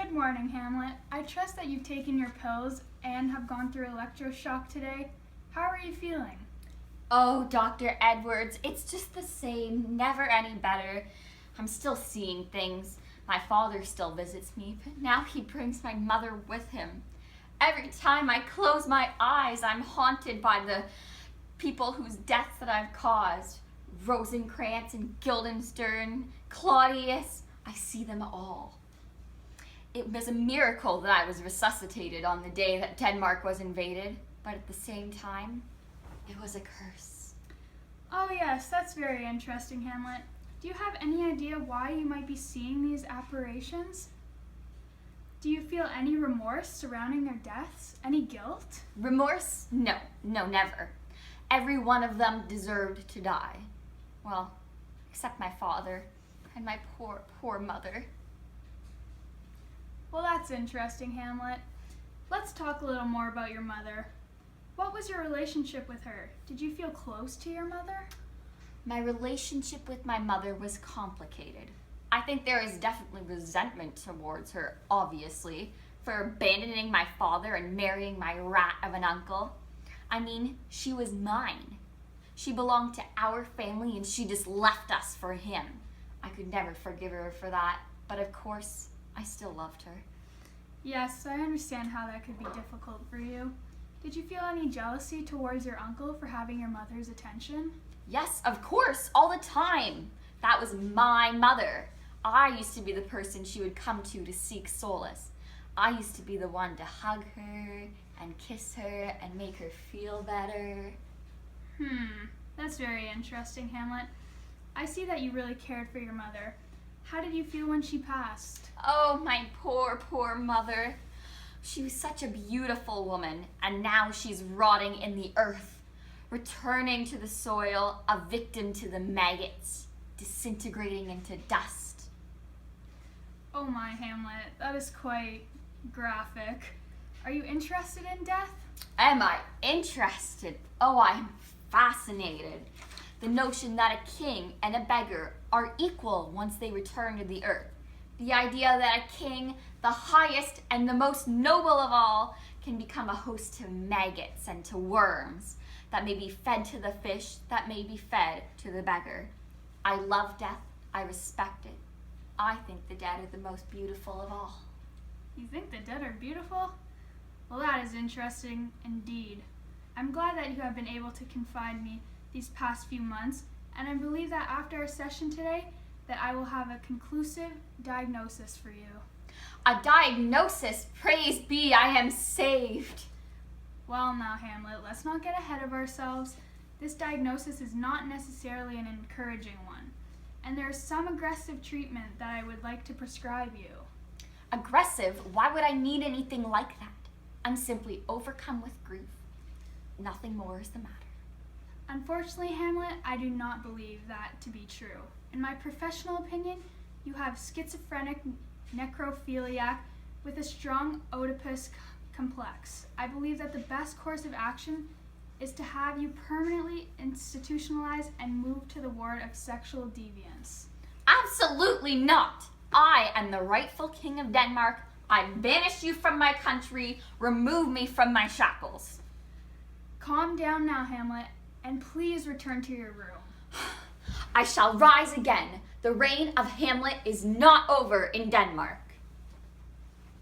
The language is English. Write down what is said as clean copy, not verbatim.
Good morning, Hamlet. I trust that you've taken your pills and have gone through electroshock today. How are you feeling? Oh, Dr. Edwards, it's just the same, never any better. I'm still seeing things. My father still visits me, but now he brings my mother with him. Every time I close my eyes, I'm haunted by the people whose deaths that I've caused. Rosencrantz and Guildenstern, Claudius, I see them all. It was a miracle that I was resuscitated on the day that Denmark was invaded, but at the same time, it was a curse. Oh yes, that's very interesting, Hamlet. Do you have any idea why you might be seeing these apparitions? Do you feel any remorse surrounding their deaths? Any guilt? Remorse? No, never. Every one of them deserved to die. Well, except my father and my poor mother. Well, that's interesting, Hamlet. Let's talk a little more about your mother. What was your relationship with her? Did you feel close to your mother? My relationship with my mother was complicated. I think there is definitely resentment towards her, obviously, for abandoning my father and marrying my rat of an uncle. I mean, she was mine. She belonged to our family and she just left us for him. I could never forgive her for that, but of course, I still loved her. Yes, I understand how that could be difficult for you. Did you feel any jealousy towards your uncle for having your mother's attention? Yes, of course, all the time. That was my mother. I used to be the person she would come to seek solace. I used to be the one to hug her and kiss her and make her feel better. That's very interesting, Hamlet. I see that you really cared for your mother. How did you feel when she passed? Oh, my poor mother. She was such a beautiful woman, and now she's rotting in the earth, returning to the soil, a victim to the maggots, disintegrating into dust. Oh my, Hamlet, that is quite graphic. Are you interested in death? Am I interested? Oh, I'm fascinated. The notion that a king and a beggar are equal once they return to the earth. The idea that a king, the highest and the most noble of all, can become a host to maggots and to worms that may be fed to the fish, that may be fed to the beggar. I love death. I respect it. I think the dead are the most beautiful of all. You think the dead are beautiful? Well, that is interesting indeed. I'm glad that you have been able to confide me these past few months, and I believe that after our session today, that I will have a conclusive diagnosis for you. A diagnosis? Praise be, I am saved. Well now, Hamlet, let's not get ahead of ourselves. This diagnosis is not necessarily an encouraging one, and there is some aggressive treatment that I would like to prescribe you. Aggressive? Why would I need anything like that? I'm simply overcome with grief. Nothing more is the matter. Unfortunately, Hamlet, I do not believe that to be true. In my professional opinion, you have schizophrenic necrophiliac with a strong Oedipus complex. I believe that the best course of action is to have you permanently institutionalized and moved to the ward of sexual deviance. Absolutely not. I am the rightful king of Denmark. I banish you from my country. Remove me from my shackles. Calm down now, Hamlet, and please return to your room. I shall rise again. The reign of Hamlet is not over in Denmark.